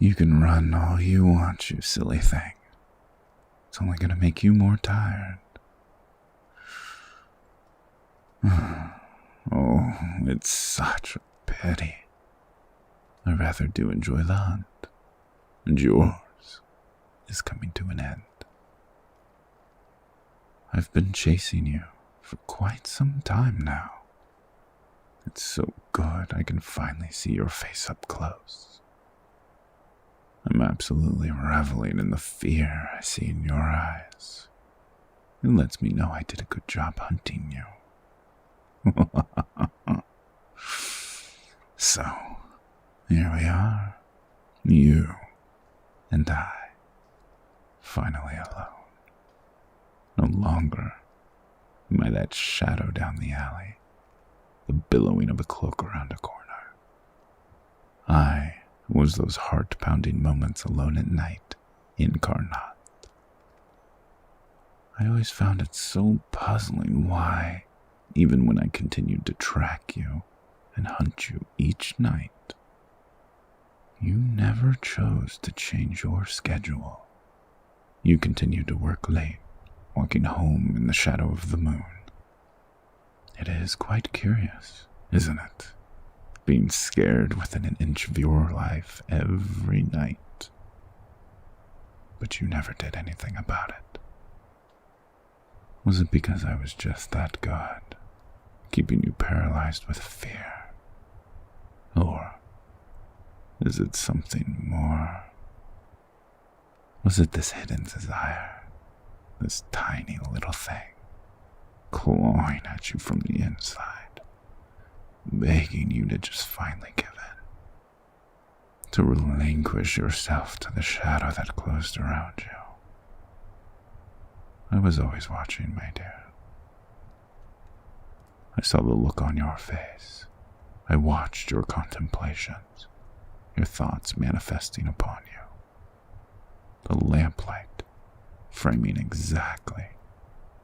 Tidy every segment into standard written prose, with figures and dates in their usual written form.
You can run all you want, you silly thing. It's only going to make you more tired. Oh, it's such a pity. I rather do enjoy the hunt, and yours is coming to an end. I've been chasing you for quite some time now. It's so good I can finally see your face up close. I'm absolutely reveling in the fear I see in your eyes. It lets me know I did a good job hunting you. So, here we are, you and I, finally alone. No longer am I that shadow down the alley, the billowing of a cloak around a corner. I was those heart-pounding moments alone at night, incarnate. I always found it so puzzling why, even when I continued to track you and hunt you each night, you never chose to change your schedule. You continued to work late, walking home in the shadow of the moon. It is quite curious, isn't it? Being scared within an inch of your life every night. But you never did anything about it. Was it because I was just that good, keeping you paralyzed with fear? Or is it something more? Was it this hidden desire, this tiny little thing, clawing at you from the inside, begging you to just finally give in, to relinquish yourself to the shadow that closed around you? I was always watching, my dear. I saw the look on your face. I watched your contemplations, your thoughts manifesting upon you. The lamplight framing exactly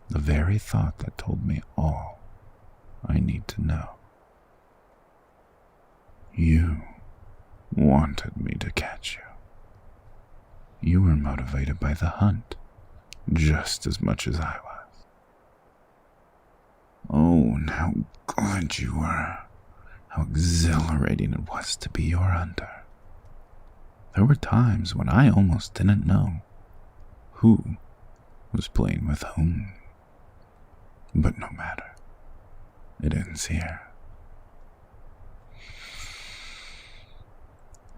the very thought that told me all I need to know. You wanted me to catch you. You were motivated by the hunt just as much as I was. Oh, and how good you were. How exhilarating it was to be your hunter. There were times when I almost didn't know who was playing with whom. But no matter. It ends here.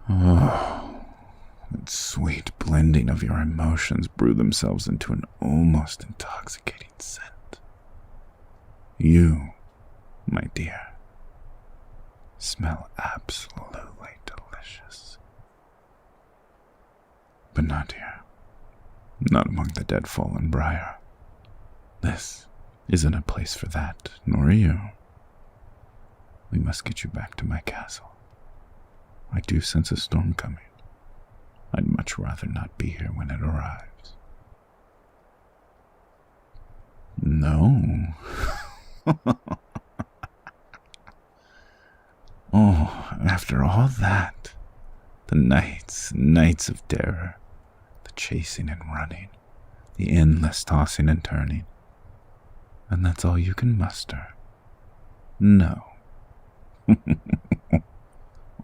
Oh, that sweet blending of your emotions brew themselves into an almost intoxicating scent. You, my dear, smell absolutely delicious. But not here. Not among the dead fallen briar. This isn't a place for that, nor you. We must get you back to my castle. I do sense a storm coming. I'd much rather not be here when it arrives. No. Oh, after all that, the nights of terror, the chasing and running, the endless tossing and turning, and that's all you can muster? No.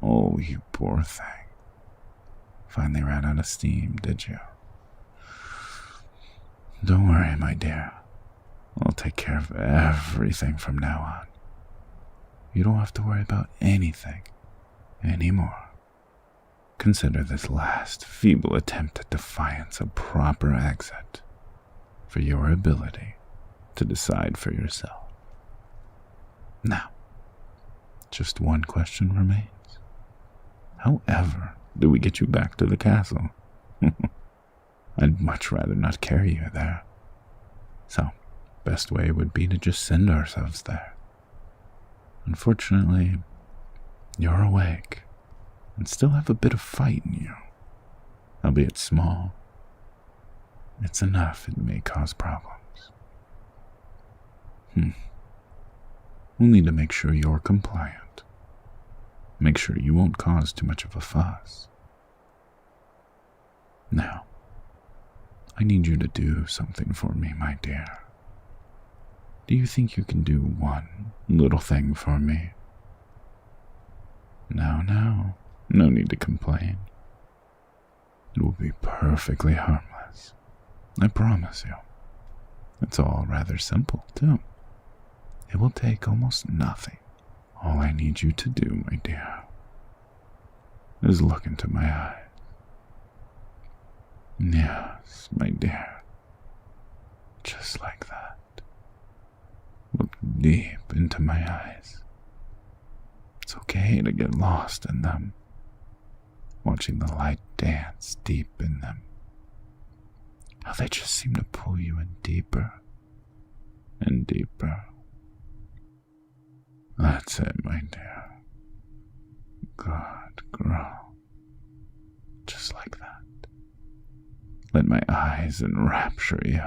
Oh, you poor thing. Finally ran out of steam, did you? Don't worry, my dear. I'll take care of everything from now on. You don't have to worry about anything anymore. Consider this last feeble attempt at defiance a proper exit for your ability to decide for yourself. Now, just one question remains. However do we get you back to the castle? I'd much rather not carry you there. So, best way would be to just send ourselves there. Unfortunately, you're awake and still have a bit of fight in you. Albeit small, it's enough it may cause problems. We'll need to make sure you're compliant. Make sure you won't cause too much of a fuss. Now, I need you to do something for me, my dear. Do you think you can do one little thing for me? Now, no need to complain. It will be perfectly harmless. I promise you. It's all rather simple, too. It will take almost nothing. All I need you to do, my dear, is look into my eyes. Yes, my dear. Just like that. Look deep into my eyes. It's okay to get lost in them, watching the light dance deep in them. How they just seem to pull you in deeper and deeper. That's it, my dear. Good girl. Just like that. Let my eyes enrapture you.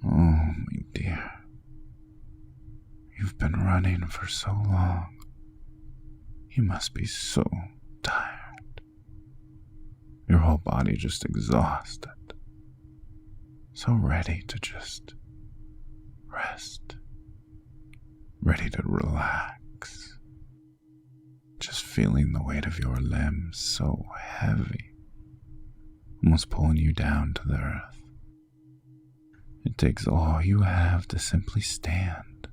Oh, my dear. You've been running for so long. You must be so tired. Your whole body just exhausted. So ready to just rest. Ready to relax. Just feeling the weight of your limbs so heavy. Almost pulling you down to the earth. It takes all you have to simply stand.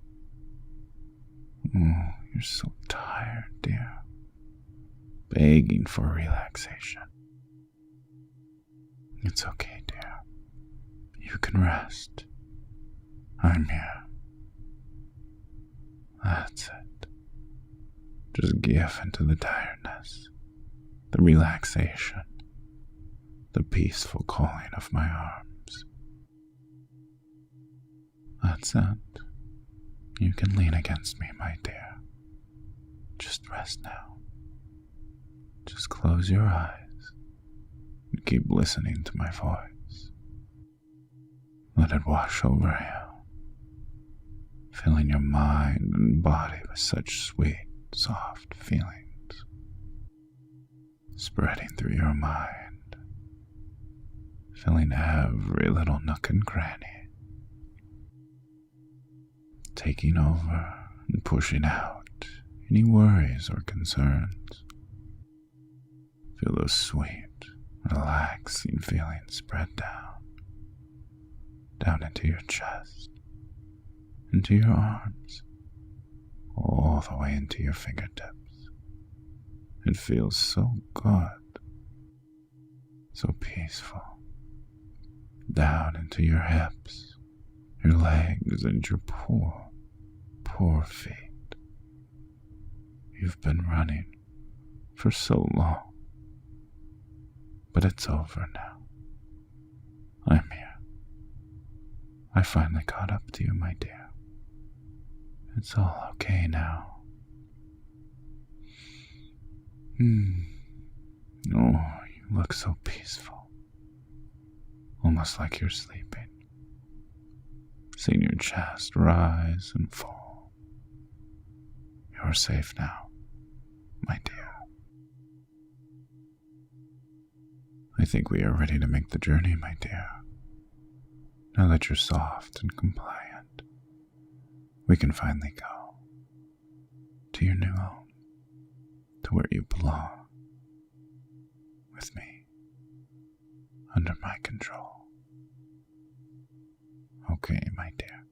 Oh, you're so tired, dear. Begging for relaxation. It's okay, dear. You can rest. I'm here. That's it. Just give into the tiredness, the relaxation, the peaceful calling of my arms. That's it. You can lean against me, my dear. Just rest now. Just close your eyes and keep listening to my voice. Let it wash over you, filling your mind and body with such sweet, soft feelings, spreading through your mind, filling every little nook and cranny, taking over and pushing out any worries or concerns. Feel those sweet, relaxing feelings spread down into your chest, into your arms, all the way into your fingertips. It feels so good, so peaceful. Down into your hips, your legs, and your poor feet. You've been running for so long, but it's over now. I'm here. I finally caught up to you, my dear. It's all okay now. Oh, you look so peaceful. Almost like you're sleeping. Seeing your chest rise and fall. You're safe now, my dear. I think we are ready to make the journey, my dear. Now that you're soft and compliant, we can finally go to your new home, to where you belong, with me, under my control. Okay, my dear.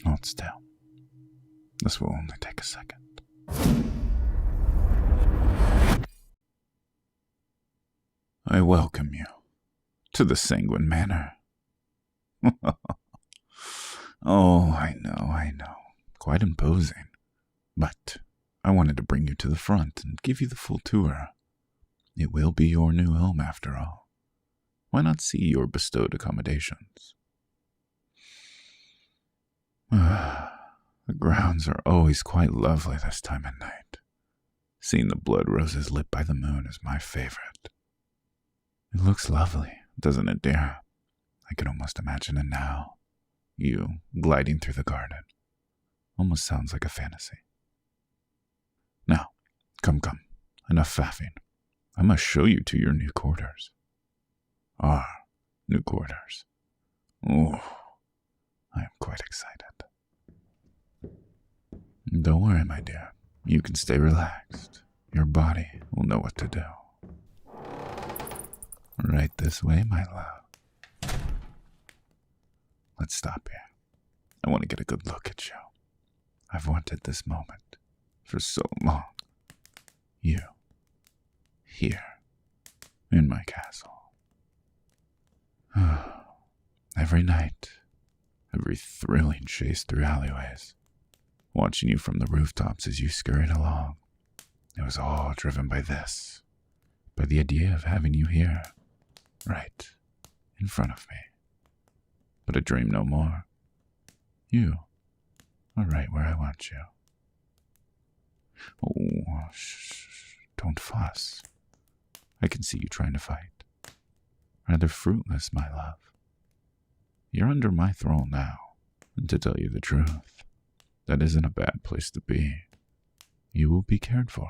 Hold still. This will only take a second. I welcome you to the Singuin Manor. Oh, I know. Quite imposing. But I wanted to bring you to the front and give you the full tour. It will be your new home after all. Why not see your bestowed accommodations? The grounds are always quite lovely this time of night. Seeing the blood roses lit by the moon is my favorite. It looks lovely, doesn't it, dear? I can almost imagine it now. You gliding through the garden. Almost sounds like a fantasy. Now, come. Enough faffing. I must show you to your new quarters. Our new quarters. Oh, I am quite excited. Don't worry, my dear. You can stay relaxed. Your body will know what to do. Right this way, my love. Let's stop here. I want to get a good look at you. I've wanted this moment for so long. You, here, in my castle. Every night, every thrilling chase through alleyways, watching you from the rooftops as you scurried along. It was all driven by this, by the idea of having you here, right in front of me. But I dream no more. You are right where I want you. Oh, shh, don't fuss. I can see you trying to fight. Rather fruitless, my love. You're under my thrall now, and to tell you the truth, that isn't a bad place to be. You will be cared for,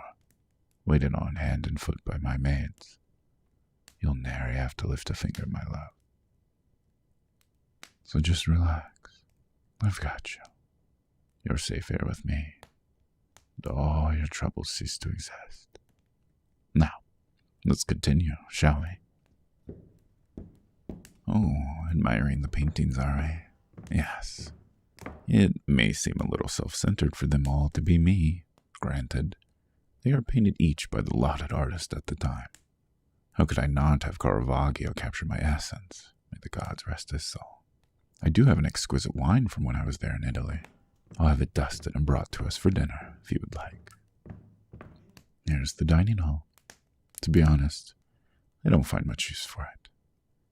waited on hand and foot by my maids. You'll nary have to lift a finger, my love. So just relax. I've got you. You're safe here with me, and all your troubles cease to exist. Now, let's continue, shall we? Oh, admiring the paintings, are we? Yes. It may seem a little self-centered for them all to be me, granted. They are painted each by the lauded artist at the time. How could I not have Caravaggio capture my essence? May the gods rest his soul. I do have an exquisite wine from when I was there in Italy. I'll have it dusted and brought to us for dinner, if you would like. Here's the dining hall. To be honest, I don't find much use for it.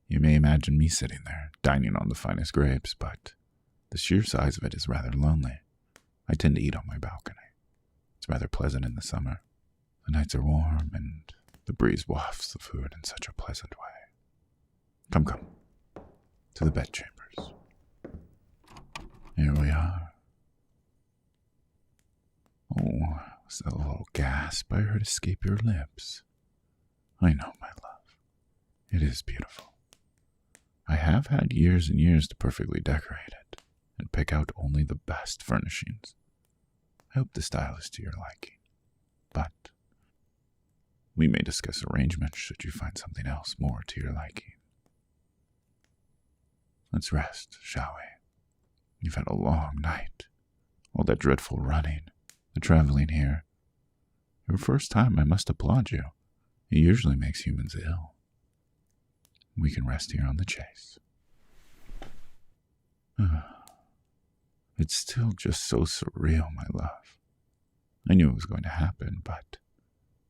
You may imagine me sitting there, dining on the finest grapes, but the sheer size of it is rather lonely. I tend to eat on my balcony. It's rather pleasant in the summer. The nights are warm, and the breeze wafts the food in such a pleasant way. Come, to the bedchambers. Here we are. Oh, was that little gasp I heard escape your lips? I know, my love. It is beautiful. I have had years and years to perfectly decorate it, and pick out only the best furnishings. I hope the style is to your liking, but we may discuss arrangements should you find something else more to your liking. Let's rest, shall we? You've had a long night. All that dreadful running, the traveling here. Your first time, I must applaud you. It usually makes humans ill. We can rest here on the chase. It's still just so surreal, my love. I knew it was going to happen, but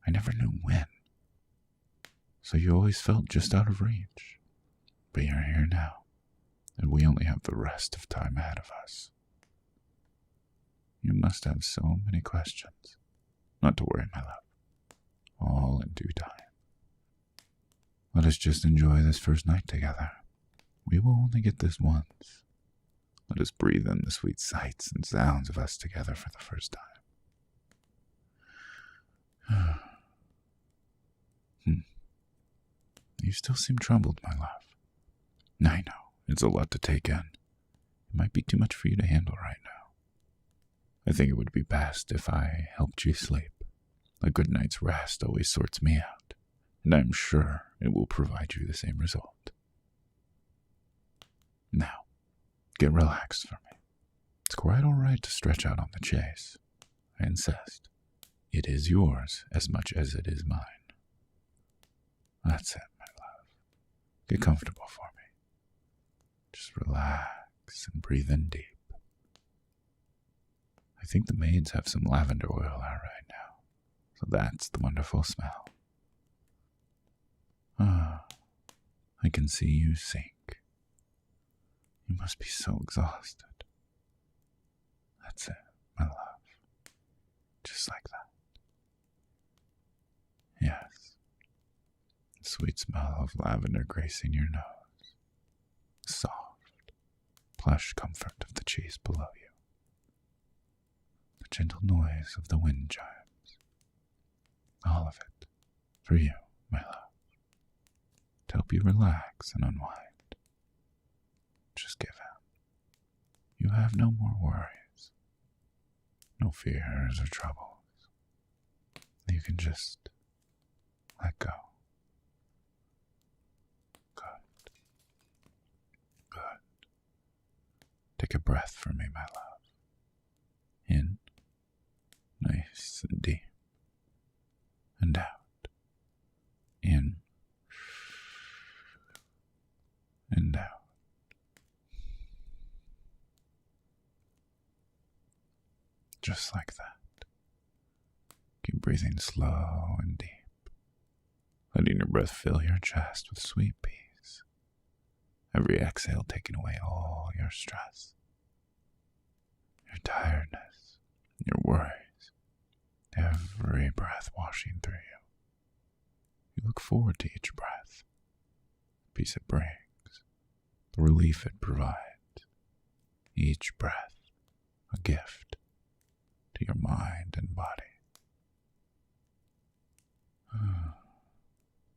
I never knew when. So you always felt just out of reach. But you're here now, and we only have the rest of time ahead of us. You must have so many questions. Not to worry, my love. All in due time. Let us just enjoy this first night together. We will only get this once. Let us breathe in the sweet sights and sounds of us together for the first time. You still seem troubled, my love. I know, it's a lot to take in. It might be too much for you to handle right now. I think it would be best if I helped you sleep. A good night's rest always sorts me out, and I'm sure it will provide you the same result. Now, get relaxed for me. It's quite all right to stretch out on the chase. I insist. It is yours as much as it is mine. That's it, my love. Get comfortable for me. Just relax and breathe in deep. I think the maids have some lavender oil out right now, so that's the wonderful smell. I can see you sink. You must be so exhausted. That's it, my love. Just like that. Yes. The sweet smell of lavender gracing your nose. The soft, plush comfort of the chase below you. The gentle noise of the wind chimes. All of it for you my love, to help you relax and unwind. Just give in. You have no more worries, no fears or troubles. You can just let go. Good. Good. Take a breath for me, my love. In, nice and deep, and out. In, and out. Just like that. Keep breathing slow and deep, letting your breath fill your chest with sweet peace. Every exhale taking away all your stress, your tiredness, your worries, every breath washing through you. You look forward to each breath, the peace it brings, the relief it provides. Each breath, a gift to your mind and body.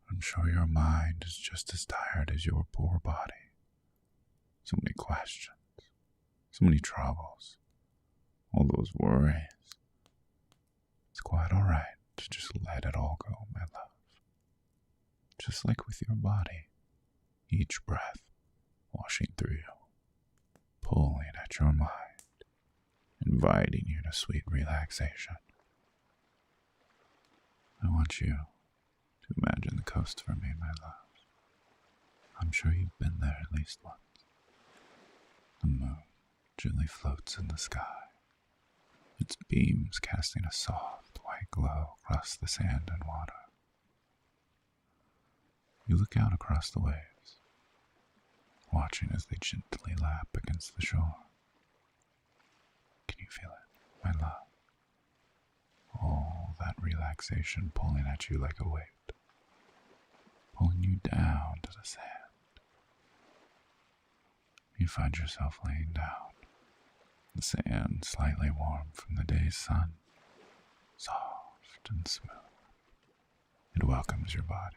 I'm sure your mind is just as tired as your poor body. So many questions, so many troubles, all those worries. It's quite alright to just let it all go, my love. Just like with your body, each breath washing through you, pulling at your mind, inviting you to sweet relaxation. I want you to imagine the coast for me, my love. I'm sure you've been there at least once. The moon gently floats in the sky, its beams casting a soft white glow across the sand and water. You look out across the waves, watching as they gently lap against the shore. Can you feel it, my love? All that relaxation pulling at you like a weight, pulling you down to the sand. You find yourself laying down, the sand slightly warm from the day's sun, soft and smooth. It welcomes your body,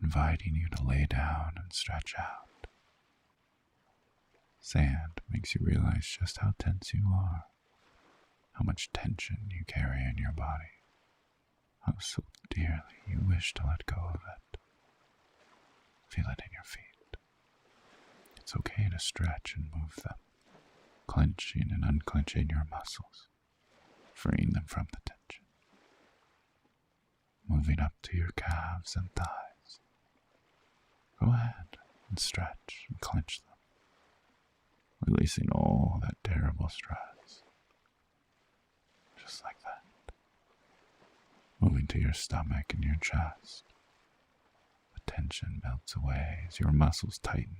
inviting you to lay down and stretch out. Sand makes you realize just how tense you are, how much tension you carry in your body, how so dearly you wish to let go of it. Feel it in your feet. It's okay to stretch and move them, clenching and unclenching your muscles, freeing them from the tension. Moving up to your calves and thighs. Go ahead and stretch and clench them, releasing all that terrible stress. Just like that. Moving to your stomach and your chest. The tension melts away as your muscles tighten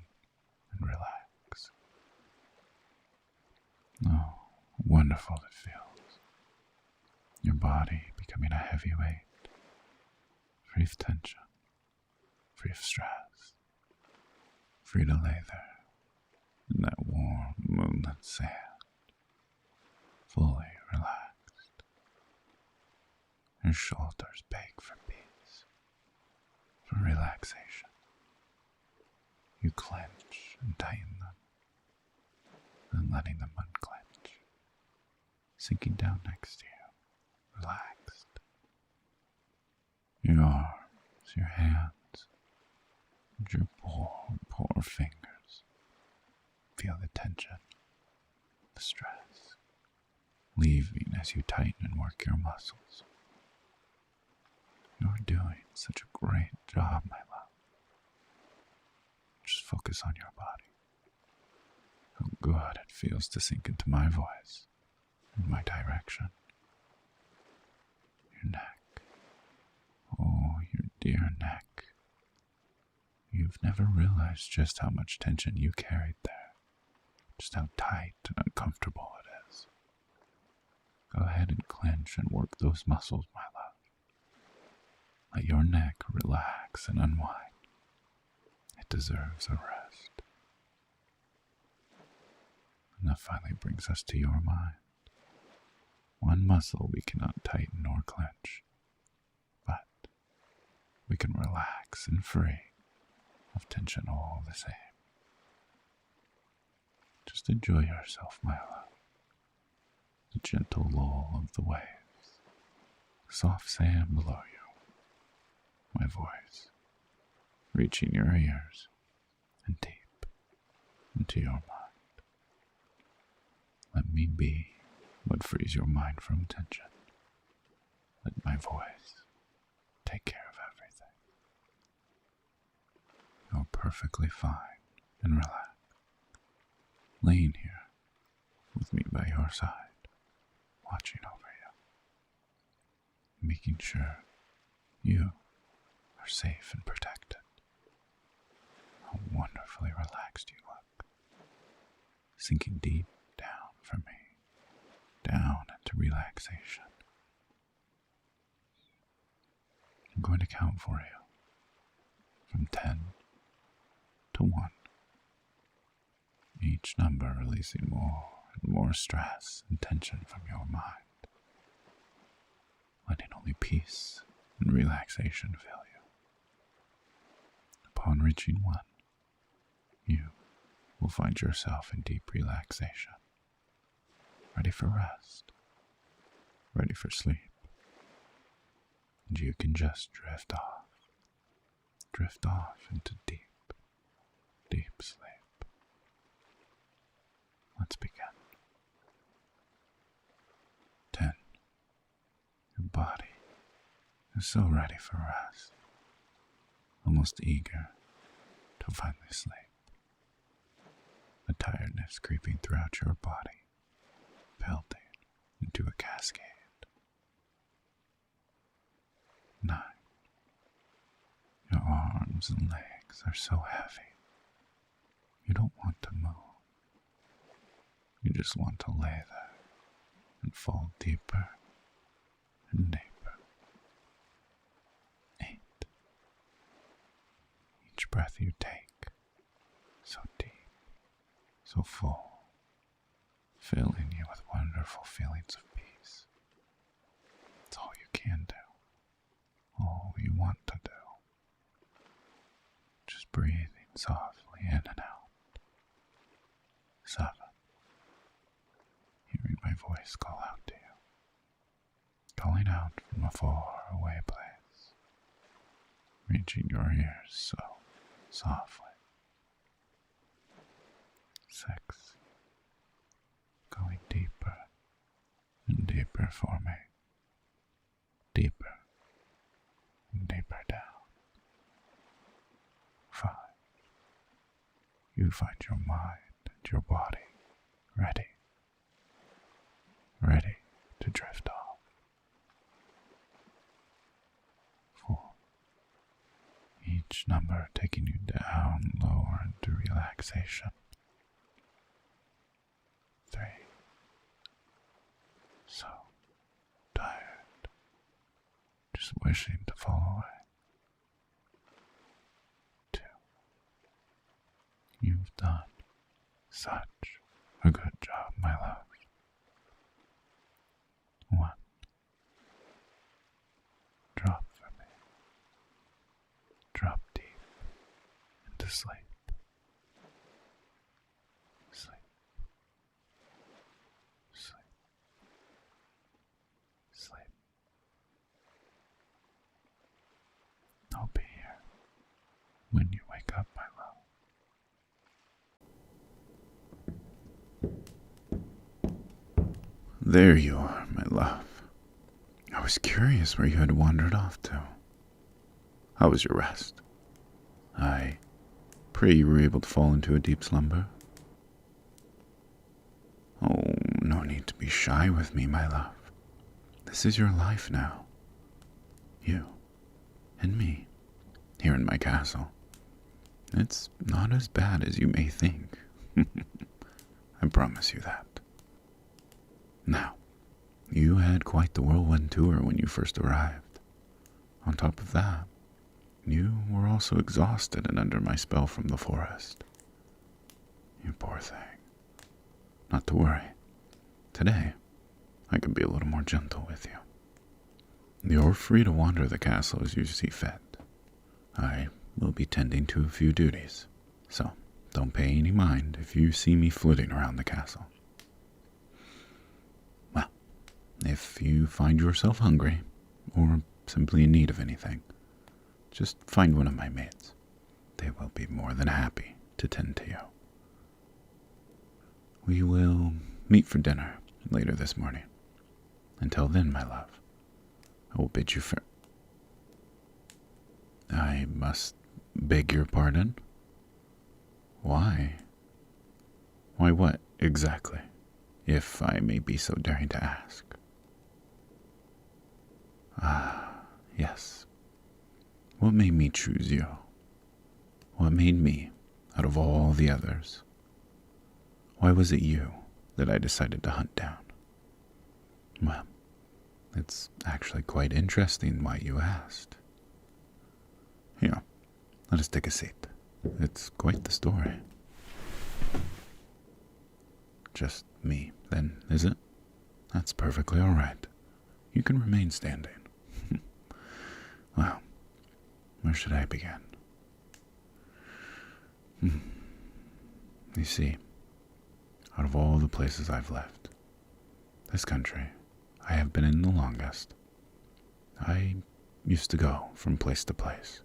and relax. Oh, wonderful it feels. Your body becoming a heavy weight, free of tension, free of stress, free to lay there in that warm, moonlit sand, fully relaxed. Your shoulders beg for peace, for relaxation. You clench and tighten them, then letting them unclench, sinking down next to you, relaxed. Your arms, your hands, and your poor fingers feel the tension, the stress, leaving as you tighten and work your muscles. You're doing such a great job, my love. Just focus on your body. How good it feels to sink into my voice, in my direction. Your neck. Oh, your dear neck. You've never realized just how much tension you carried there, just how tight and uncomfortable it is. Go ahead and clench and work those muscles, my love. Let your neck relax and unwind. It deserves a rest. And that finally brings us to your mind. One muscle we cannot tighten or clench, but we can relax and free of tension all the same. Just enjoy yourself, my love. The gentle lull of the waves, the soft sand below you, my voice reaching your ears and deep into your mind. Let me be what frees your mind from tension. Let my voice take care of everything. You're perfectly fine and relaxed, laying here with me by your side, watching over you, making sure you are safe and protected. How wonderfully relaxed you look, sinking deep down for me, down into relaxation. I'm going to count for you from 10 to 1, each number releasing more and more stress and tension from your mind, letting only peace and relaxation fill you. Upon reaching 1, you will find yourself in deep relaxation, ready for rest, ready for sleep, and you can just drift off into deep, deep sleep. Let's begin. 10. Your body is so ready for rest, almost eager to finally sleep. The tiredness creeping throughout your body, building into a cascade. 9. Your arms and legs are so heavy, you don't want to move. You just want to lay there and fall deeper and deeper. 8. Each breath you take, so deep, so full, filling you with wonderful feelings of peace. It's all you can do, all you want to do. Just breathing softly in and out. 7. Hearing my voice call out to you, calling out from a far away place, reaching your ears so softly. 6. Going deeper and deeper for me, deeper and deeper down. 5. You find your mind and your body ready to drift off. 4. Each number taking you down lower into relaxation. 3. So tired, just wishing to fall away. 2. You've done such a good job, my love. 1. Drop for me. Drop deep into sleep. Sleep. Sleep. Sleep. I'll be here when you wake up, my love. There you are, my love. I was curious where you had wandered off to. How was your rest? I pray you were able to fall into a deep slumber. Oh, no need to be shy with me, my love. This is your life now. You and me, here in my castle. It's not as bad as you may think. I promise you that. Now, you had quite the whirlwind tour when you first arrived. On top of that, you were also exhausted and under my spell from the forest. You poor thing. Not to worry. Today, I can be a little more gentle with you. You're free to wander the castle as you see fit. I will be tending to a few duties, so don't pay any mind if you see me flitting around the castle. Well, if you find yourself hungry, or simply in need of anything, just find one of my maids. They will be more than happy to tend to you. We will meet for dinner later this morning. Until then, my love, I will bid you farewell. I must beg your pardon? Why? Why what, exactly, if I may be so daring to ask? Ah, yes. What made me choose you? What made me out of all the others? Why was it you that I decided to hunt down? Well, it's actually quite interesting why you asked. Here, let us take a seat. It's quite the story. Just me, then, is it? That's perfectly all right. You can remain standing. Well, where should I begin? You see, out of all the places I've left, this country I have been in the longest. I used to go from place to place,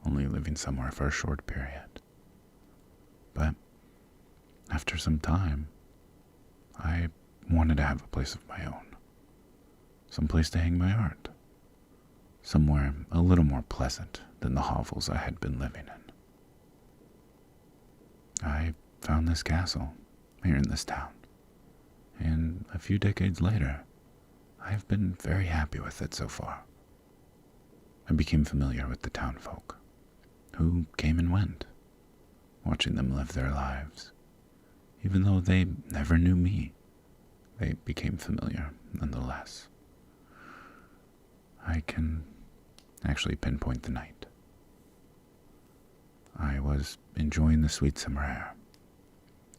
only living somewhere for a short period. But after some time, I wanted to have a place of my own, some place to hang my art, somewhere a little more pleasant than the hovels I had been living in. I found this castle here in this town, and a few decades later, I have been very happy with it so far. I became familiar with the townfolk, who came and went, watching them live their lives. Even though they never knew me, they became familiar nonetheless. I can actually pinpoint the night. I was enjoying the sweet summer air,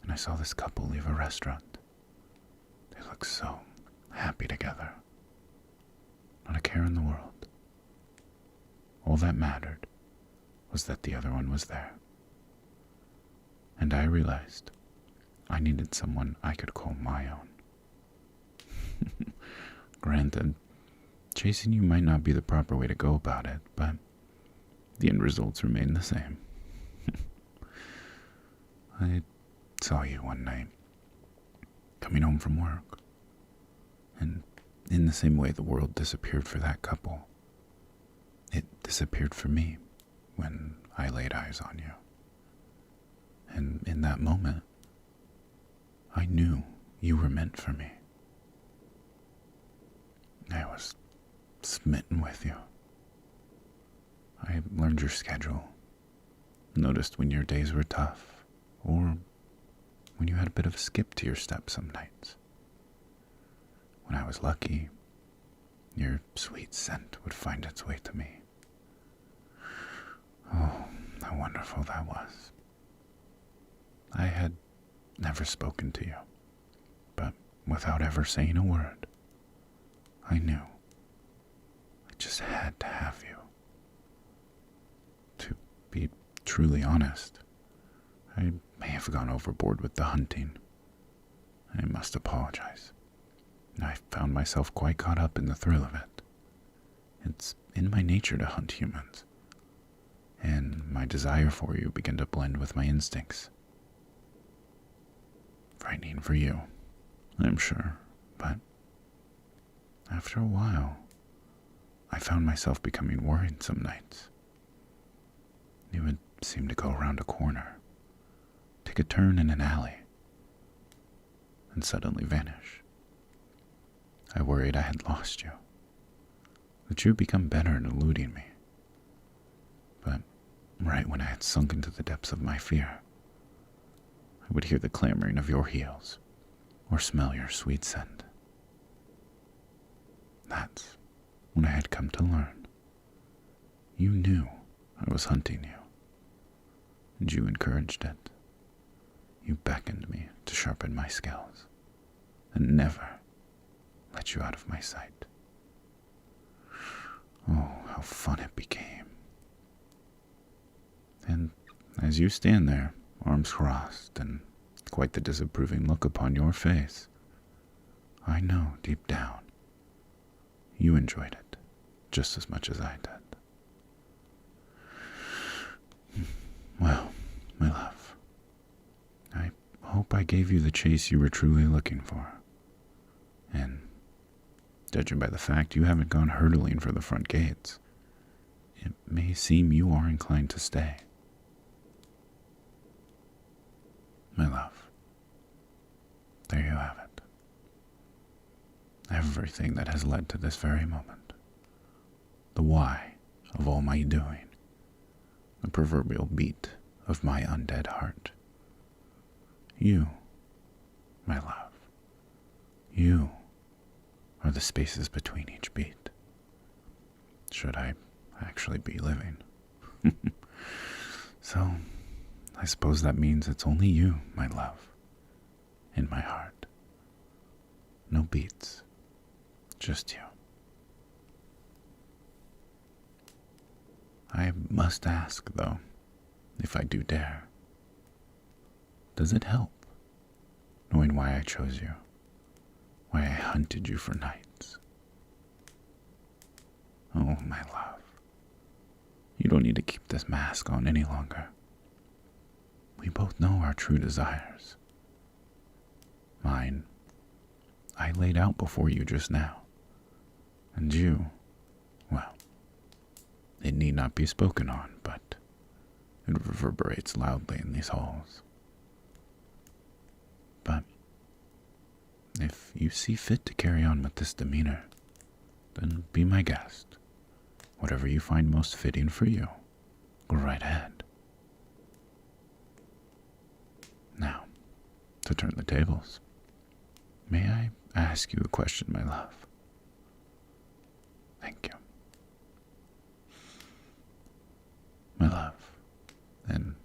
and I saw this couple leave a restaurant. They looked so happy together. Not a care in the world. All that mattered was that the other one was there. And I realized I needed someone I could call my own. Granted, chasing you might not be the proper way to go about it, but the end results remain the same. I saw you one night, coming home from work, and in the same way the world disappeared for that couple, it disappeared for me when I laid eyes on you. And in that moment, I knew you were meant for me. I was smitten with you. I learned your schedule, noticed when your days were tough, or when you had a bit of a skip to your step some nights. When I was lucky, your sweet scent would find its way to me. Oh, how wonderful that was. I had never spoken to you, but without ever saying a word, I knew I just had to have you. To be truly honest, I may have gone overboard with the hunting. I must apologize. I found myself quite caught up in the thrill of it. It's in my nature to hunt humans, and my desire for you began to blend with my instincts. Frightening for you, I'm sure, but after a while, I found myself becoming worried some nights. You would seem to go around a corner, take a turn in an alley, and suddenly vanish. I worried I had lost you, that you had become better at eluding me. But right when I had sunk into the depths of my fear, I would hear the clamoring of your heels, or smell your sweet scent. That's when I had come to learn. You knew I was hunting you, and you encouraged it. You beckoned me to sharpen my skills, and never let you out of my sight. Oh, how fun it became, as you stand there, arms crossed, and quite the disapproving look upon your face, I know deep down you enjoyed it just as much as I did. Well, my love, I hope I gave you the chase you were truly looking for. And judging by the fact you haven't gone hurtling for the front gates, it may seem you are inclined to stay. My love, there you have it. Everything that has led to this very moment. The why of all my doing. The proverbial beat of my undead heart. You, my love, you are the spaces between each beat. Should I actually be living? So, I suppose that means it's only you, my love, in my heart. No beats, just you. I must ask, though, if I do dare, does it help, knowing why I chose you, why I hunted you for nights? Oh, my love, you don't need to keep this mask on any longer. We both know our true desires. Mine, I laid out before you just now. And you, well, it need not be spoken on, but it reverberates loudly in these halls. But if you see fit to carry on with this demeanor, then be my guest. Whatever you find most fitting for you, go right ahead. Now, to turn the tables, may I ask you a question, my love? Thank you. My love, and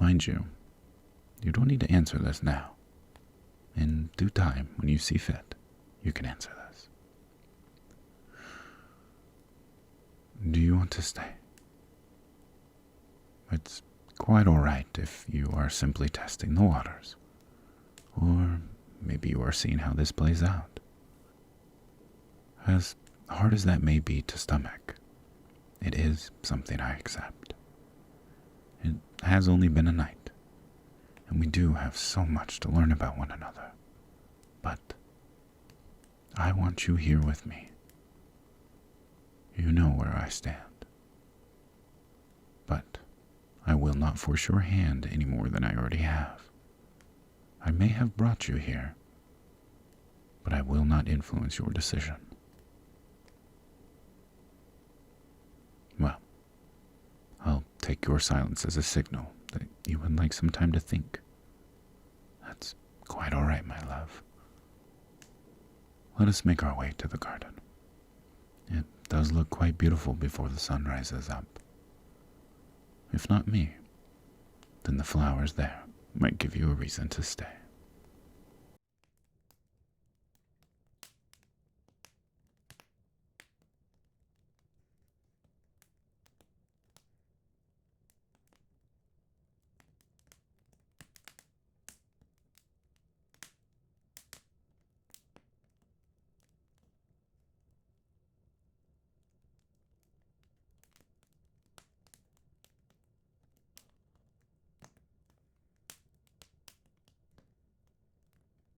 mind you, you don't need to answer this now. In due time, when you see fit, you can answer this. Do you want to stay? It's quite all right if you are simply testing the waters. Or maybe you are seeing how this plays out. As hard as that may be to stomach, it is something I accept. It has only been a night, and we do have so much to learn about one another. But I want you here with me. You know where I stand. But I will not force your hand any more than I already have. I may have brought you here, but I will not influence your decision. Well, I'll take your silence as a signal that you would like some time to think. That's quite all right, my love. Let us make our way to the garden. It does look quite beautiful before the sun rises up. If not me, then the flowers there might give you a reason to stay.